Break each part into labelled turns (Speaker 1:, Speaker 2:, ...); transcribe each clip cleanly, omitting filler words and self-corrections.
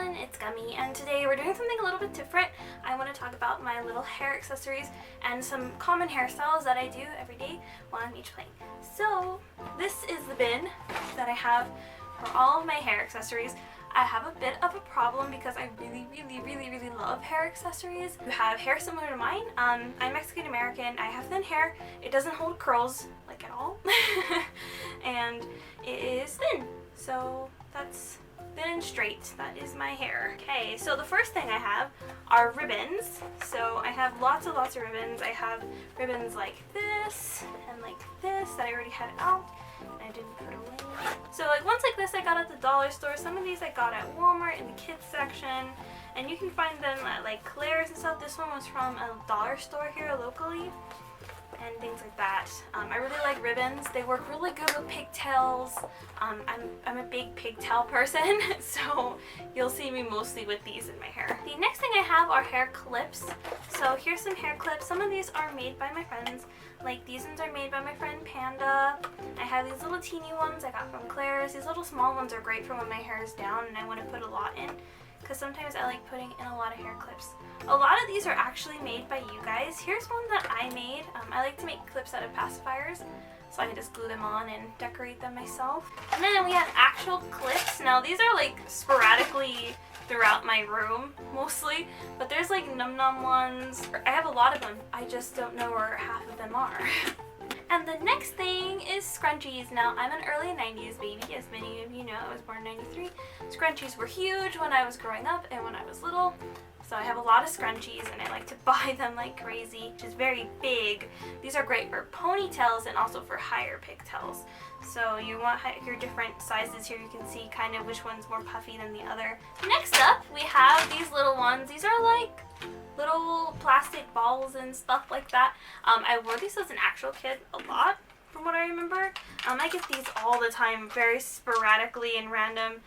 Speaker 1: everyone, it's Gummy, and today we're doing something a little bit different. I want to talk about my little hair accessories and some common hairstyles that I do every day while I'm ageplaying. So this is the bin that I have for all of my hair accessories. I have a bit of a problem because I really love hair accessories. You have hair similar to mine. I'm Mexican American. I have thin hair. It doesn't hold curls like at all, and it is thin. So that's thin and straight. That is my hair. Okay, so the first thing I have are ribbons. So I have lots of ribbons. I have ribbons like this and like this that I already had out and I didn't put away. So like ones like this I got at the dollar store. Some of these I got at Walmart in the kids section, and you can find them at like Claire's and stuff. This one was from a dollar store here locally and things like that. I really like ribbons. They work really good with pigtails. I'm a big pigtail person, so you'll see me mostly with these in my hair. The next thing I have are hair clips. So here's some hair clips. Some of these are made by my friends. Like these ones are made by my friend Panda. I have these little teeny ones I got from Claire's. These little small ones are great for when my hair is down and I want to put a lot in, because sometimes I like putting in a lot of hair clips. A lot of these are actually made by you guys. Here's one that I made. I like to make clips out of pacifiers, so I can just glue them on and decorate them myself. And then we have actual clips. Now these are like sporadically throughout my room mostly, but there's like num-num ones. I have a lot of them. I just don't know where half of them are. And the next thing is scrunchies. Now, I'm an early 90s baby, as many of you know. I was born in 93. Scrunchies were huge when I was growing up and when I was little. So I have a lot of scrunchies and I like to buy them like crazy, which is very big. These are great for ponytails and also for higher pigtails. So you want your different sizes here. You can see kind of which one's more puffy than the other. Next up, we have these little ones. These are like little plastic balls and stuff like that. I wore these as an actual kid a lot, from what I remember. I get these all the time, very sporadically and random.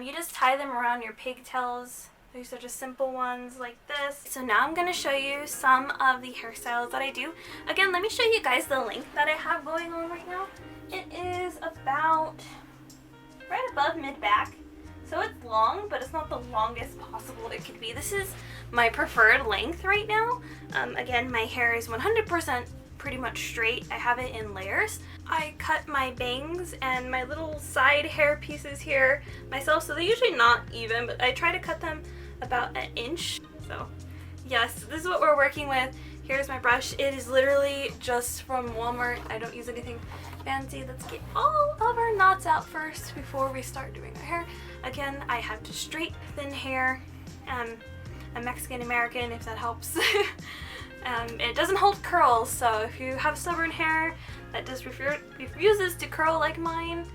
Speaker 1: You just tie them around your pigtails. These are just simple ones like this. So now I'm going to show you some of the hairstyles that I do. Again, let me show you guys the length that I have going on right now. It is about right above mid-back. So it's long, but it's not the longest possible it could be. This is my preferred length right now. Again, my hair is 100% pretty much straight. I have it in layers. I cut my bangs and my little side hair pieces here myself, so they're usually not even, but I try to cut them about an inch. So yes, this is what we're working with. Here's my brush. It is literally just from Walmart. I don't use anything fancy. Let's get all of our knots out first before we start doing our hair. Again, I have just straight, thin hair. I'm Mexican American, if that helps. It doesn't hold curls, so if you have stubborn hair that just refuses to curl like mine,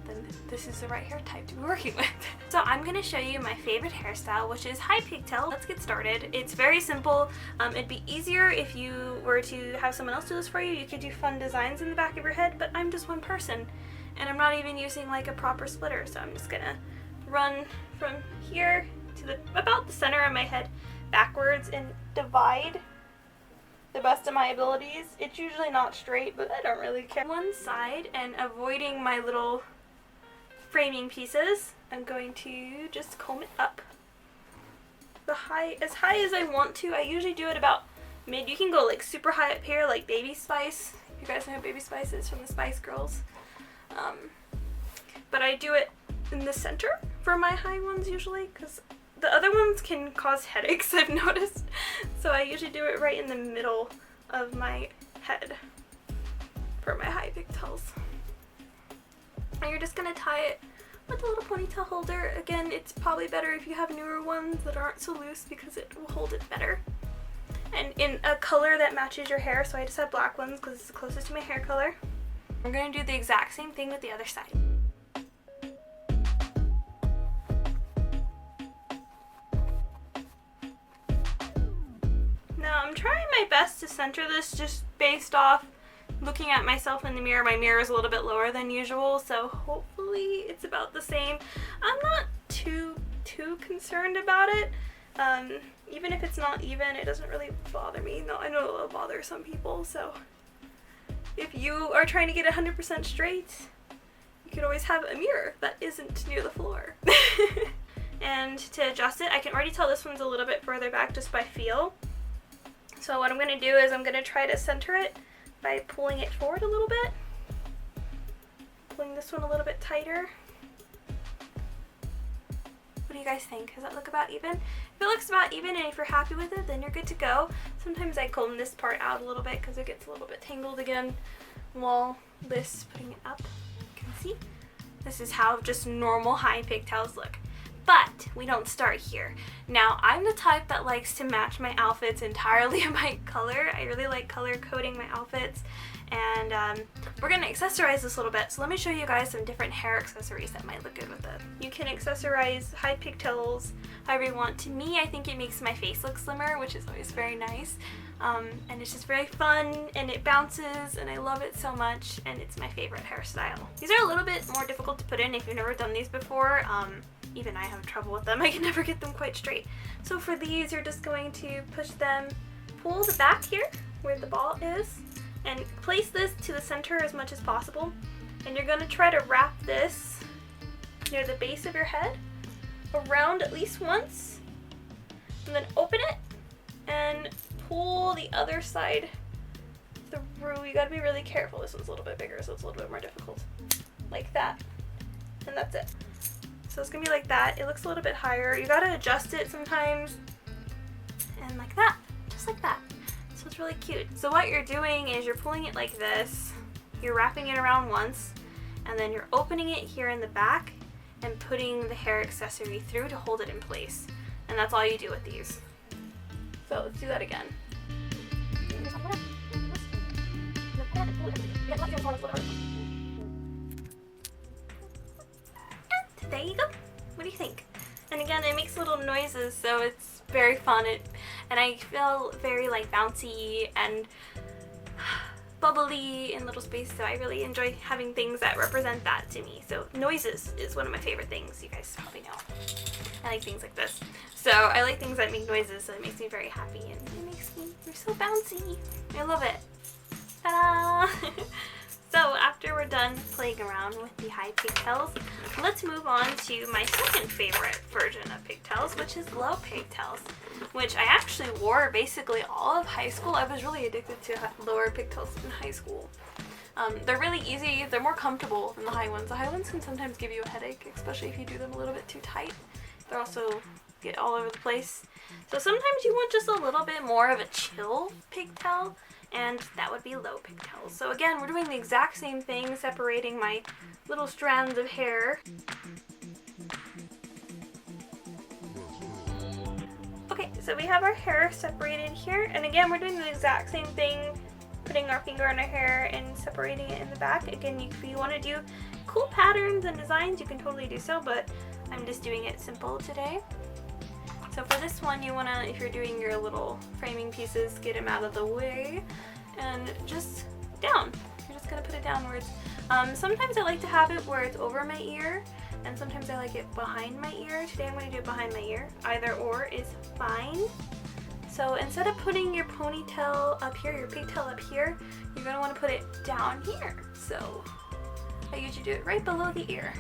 Speaker 1: then this is the right hair type to be working with. So I'm going to show you my favorite hairstyle, which is high pigtail. Let's get started. It's very simple. It'd be easier if you were to have someone else do this for you. You could do fun designs in the back of your head, but I'm just one person, and I'm not even using like a proper splitter, so I'm just going to run from here to about the center of my head backwards and divide the best of my abilities. It's usually not straight, but I don't really care. One side, and avoiding my little framing pieces, I'm going to just comb it up as high as I want to. I usually do it about mid. You can go like super high up here, like Baby Spice. You guys know who Baby Spice is from the Spice Girls. But I do it in the center for my high ones usually, because the other ones can cause headaches, I've noticed. So I usually do it right in the middle of my head for my high pigtails. And you're just going to tie it with a little ponytail holder. Again, it's probably better if you have newer ones that aren't so loose because it will hold it better. And in a color that matches your hair, so I just have black ones because it's the closest to my hair color. I'm going to do the exact same thing with the other side. Now I'm trying my best to center this just based off looking at myself in the mirror. My mirror is a little bit lower than usual, so hopefully it's about the same. I'm not too concerned about it. Even if it's not even, it doesn't really bother me. No, I know it'll bother some people, so if you are trying to get 100% straight, you can always have a mirror that isn't near the floor. And to adjust it, I can already tell this one's a little bit further back just by feel. So what I'm going to do is I'm going to try to center it by pulling it forward a little bit. Pulling this one a little bit tighter. What do you guys think? Does that look about even? If it looks about even and if you're happy with it, then you're good to go. Sometimes I comb this part out a little bit because it gets a little bit tangled again while putting it up. You can see. This is how just normal high pigtails look. But we don't start here. Now, I'm the type that likes to match my outfits entirely in my color. I really like color coding my outfits. And we're going to accessorize this a little bit. So let me show you guys some different hair accessories that might look good with it. You can accessorize high pigtails however you want. To me, I think it makes my face look slimmer, which is always very nice. And it's just very fun, and it bounces, and I love it so much, and it's my favorite hairstyle. These are a little bit more difficult to put in if you've never done these before. Even I have trouble with them. I can never get them quite straight. So for these, you're just going to push them, pull the back here where the ball is, and place this to the center as much as possible. And you're going to try to wrap this near the base of your head around at least once, and then open it and pull the other side through. You gotta be really careful. This one's a little bit bigger, so it's a little bit more difficult. Like that. And that's it. So it's gonna be like that. It looks a little bit higher. You gotta adjust it sometimes. And like that. Just like that. So it's really cute. So what you're doing is you're pulling it like this. You're wrapping it around once. And then you're opening it here in the back and putting the hair accessory through to hold it in place. And that's all you do with these. So let's do that again. There you go. What do you think? And again, it makes little noises, so it's very fun. And I feel very like bouncy and bubbly in little space, so I really enjoy having things that represent that to me. So noises is one of my favorite things, you guys probably know. I like things like this. So I like things that make noises, so it makes me very happy, and it makes me, you're so bouncy. I love it. Ta-da! So after we're done playing around with the high pigtails, let's move on to my second favorite version of pigtails, which is low pigtails, which I actually wore basically all of high school. I was really addicted to lower pigtails in high school. They're really easy. They're more comfortable than the high ones. The high ones can sometimes give you a headache, especially if you do them a little bit too tight. They also get all over the place. So sometimes you want just a little bit more of a chill pigtail, and that would be low pigtails. So again, we're doing the exact same thing, separating my little strands of hair. Okay, so we have our hair separated here, and again, we're doing the exact same thing, putting our finger on our hair and separating it in the back. Again, if you want to do cool patterns and designs, you can totally do so, but I'm just doing it simple today. So for this one, you want to, if you're doing your little framing pieces, get them out of the way and just down. You're just going to put it downwards. Sometimes I like to have it where it's over my ear, and sometimes I like it behind my ear. Today I'm going to do it behind my ear. Either or is fine. So instead of putting your ponytail up here, your pigtail up here, you're going to want to put it down here. So I usually do it right below the ear.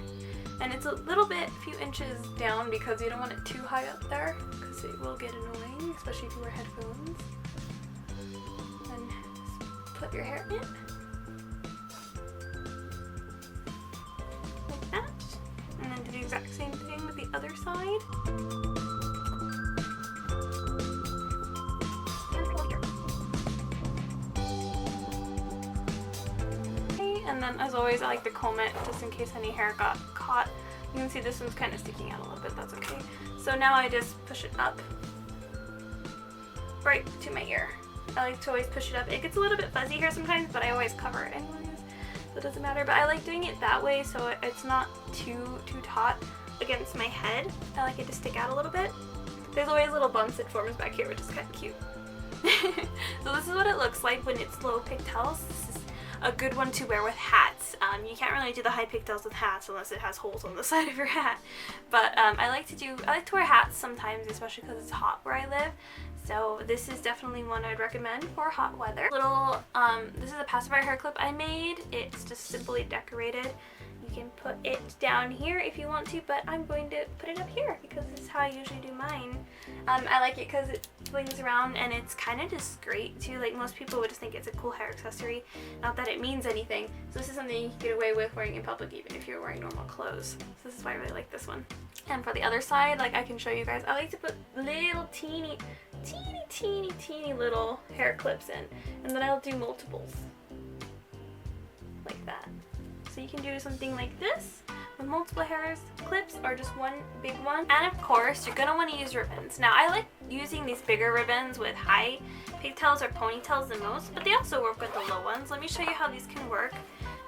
Speaker 1: And it's a little bit, a few inches down because you don't want it too high up there because it will get annoying, especially if you wear headphones. And just put your hair in. Like that. And then do the exact same thing with the other side. And then, as always, I like to comb it just in case any hair got caught. You can see this one's kind of sticking out a little bit, that's okay. So now I just push it up right to my ear. I like to always push it up. It gets a little bit fuzzy here sometimes, but I always cover it anyways, so it doesn't matter. But I like doing it that way so it's not too taut against my head. I like it to stick out a little bit. There's always little bumps it forms back here, which is kind of cute. So this is what it looks like when it's low pigtails. This is a good one to wear with hats. You can't really do the high pigtails with hats unless it has holes on the side of your hat. But I like to wear hats sometimes, especially because it's hot where I live. So this is definitely one I'd recommend for hot weather. This is a pacifier hair clip I made. It's just simply decorated You can put it down here if you want to, but I'm going to put it up here because this is how I usually do mine. I like it because it flings around and it's kind of discreet too. Like most people would just think it's a cool hair accessory, not that it means anything. So this is something you can get away with wearing in public even if you're wearing normal clothes. So this is why I really like this one. And for the other side, like I can show you guys, I like to put little teeny little hair clips in, and then I'll do multiples like that. So you can do something like this with multiple hairs clips or just one big one. And of course you're gonna want to use ribbons. Now I like using these bigger ribbons with high pigtails or ponytails the most, but they also work with the low ones. Let me show you how these can work.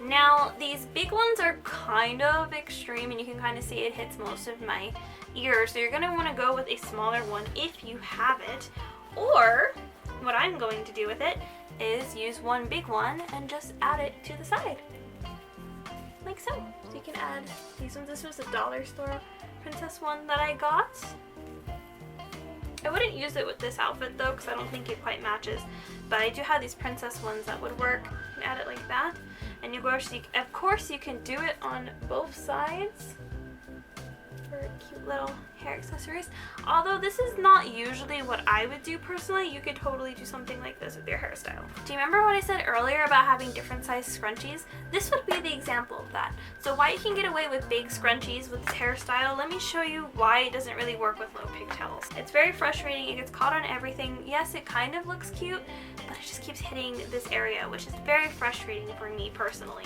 Speaker 1: Now these big ones are kind of extreme and you can kind of see it hits most of my ears, so you're gonna want to go with a smaller one if you have it, or what I'm going to do with it is use one big one and just add it to the side. Like so. So you can add these ones. This was a dollar store princess one that I got. I wouldn't use it with this outfit though because I don't think it quite matches, but I do have these princess ones that would work. You can add it like that, and of course you can do it on both sides for cute little hair accessories. Although this is not usually what I would do personally, you could totally do something like this with your hairstyle. Do you remember what I said earlier about having different size scrunchies? This would be the example of that. So why you can get away with big scrunchies with this hairstyle, let me show you why it doesn't really work with low pigtails. It's very frustrating, it gets caught on everything. Yes, it kind of looks cute, but it just keeps hitting this area, which is very frustrating for me personally.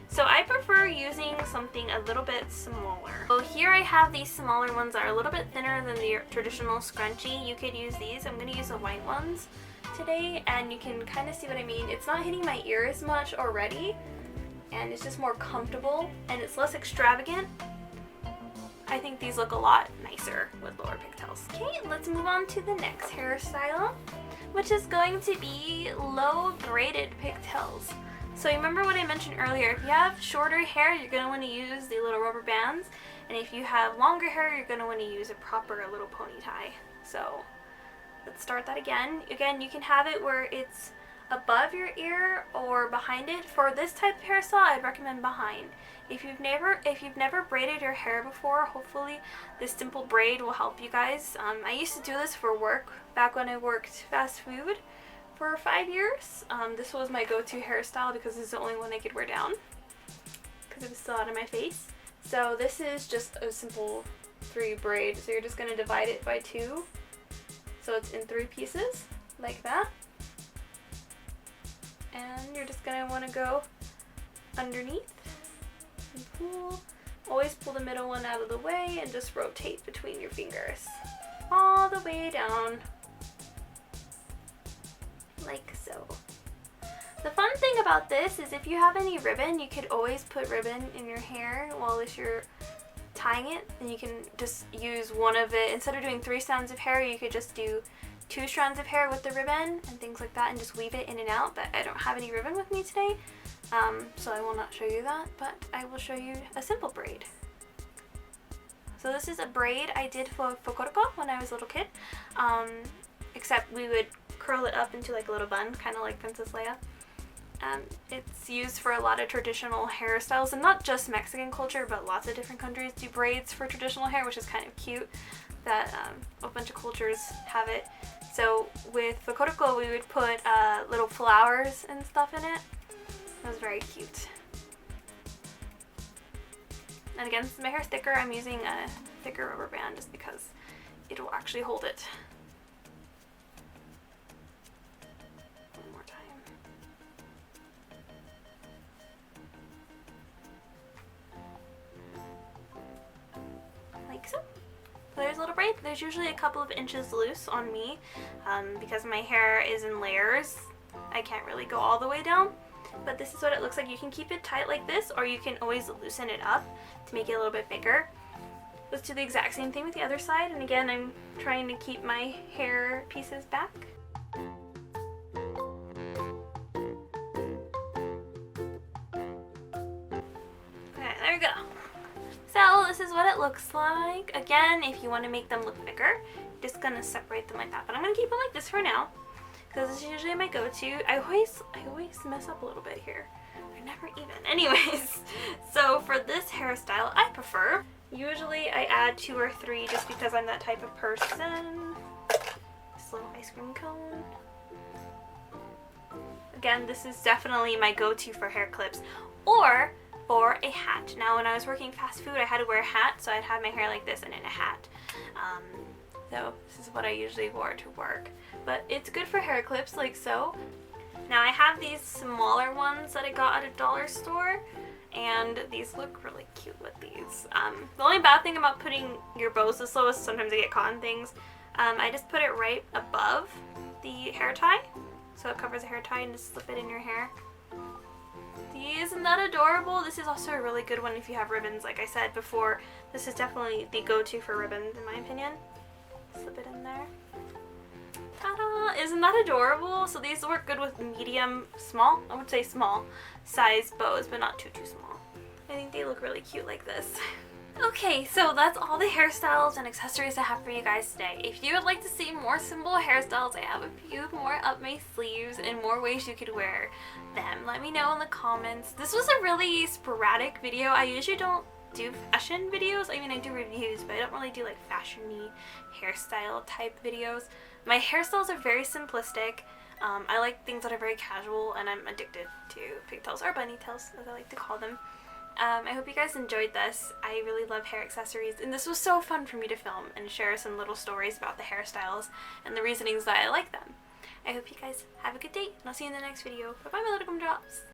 Speaker 1: So I prefer using something a little bit smaller. So here I have these smaller ones that are a little bit thinner than the traditional scrunchie. You could use these. I'm going to use the white ones today, and you can kind of see what I mean. It's not hitting my ear as much already, and it's just more comfortable, and it's less extravagant. I think these look a lot nicer with lower pigtails. Okay, let's move on to the next hairstyle, which is going to be low braided pigtails. So remember what I mentioned earlier, if you have shorter hair, you're going to want to use the little rubber bands, and if you have longer hair, you're going to want to use a proper little pony tie. So let's start that again. Again, you can have it where it's above your ear or behind it. For this type of hairstyle, I'd recommend behind. If you've never braided your hair before, hopefully this simple braid will help you guys. I used to do this for work back when I worked fast food for 5 years. This was my go-to hairstyle because it's the only one I could wear down because it was still out of my face. So this is just a simple 3 braid. So you're just going to divide it by 2. So it's in 3 pieces like that. And you're just going to want to go underneath and pull. Always pull the middle one out of the way and just rotate between your fingers all the way down. Like so. The fun thing about this is if you have any ribbon, you could always put ribbon in your hair while you're tying it, and you can just use one of it. Instead of doing 3 strands of hair, you could just do 2 strands of hair with the ribbon and things like that and just weave it in and out, but I don't have any ribbon with me today, so I will not show you that, but I will show you a simple braid. So this is a braid I did for Fokoroko when I was a little kid, except we would curl it up into like a little bun, kind of like Princess Leia. It's used for a lot of traditional hairstyles, and not just Mexican culture, but lots of different countries do braids for traditional hair, which is kind of cute that a bunch of cultures have it. So with Fokoroko, we would put little flowers and stuff in it. It was very cute. And again, since my hair's thicker, I'm using a thicker rubber band just because it will actually hold it. One more time. Like so. There's a little braid. There's usually a couple of inches loose on me because my hair is in layers. I can't really go all the way down, but this is what it looks like. You can keep it tight like this, or you can always loosen it up to make it a little bit bigger. Let's do the exact same thing with the other side, and again, I'm trying to keep my hair pieces back. Okay, there we go. So this is what it looks like. Again, if you want to make them look bigger, just gonna separate them like that. But I'm gonna keep them like this for now, because this is usually my go-to. I always mess up a little bit here. They're never even. Anyways, so for this hairstyle, I prefer, usually I add 2 or 3 just because I'm that type of person. This little ice cream cone. Again, this is definitely my go-to for hair clips or for a hat. Now, when I was working fast food, I had to wear a hat, so I'd have my hair like this and in a hat. So this is what I usually wore to work. But it's good for hair clips like so. Now I have these smaller ones that I got at a dollar store, and these look really cute with these. The only bad thing about putting your bows this low is sometimes they get caught in things. I just put it right above the hair tie, so it covers the hair tie, and just slip it in your hair. Isn't that adorable? This is also a really good one if you have ribbons. Like I said before, this is definitely the go-to for ribbons in my opinion. Slip it in there. Ta-da! Isn't that adorable? So these work good with medium, small, I would say small size bows, but not too small. I think they look really cute like this. Okay, so that's all the hairstyles and accessories I have for you guys today. If you would like to see more simple hairstyles, I have a few more up my sleeves and more ways you could wear them. Let me know in the comments. This was a really sporadic video. I usually don't do fashion videos. I mean, I do reviews, but I don't really do like fashion-y hairstyle type videos. My hairstyles are very simplistic. I like things that are very casual, and I'm addicted to pigtails, or bunny tails as I like to call them. I hope you guys enjoyed this. I really love hair accessories, and this was so fun for me to film and share some little stories about the hairstyles and the reasonings that I like them. I hope you guys have a good day, and I'll see you in the next video. Bye bye, my little gumdrops!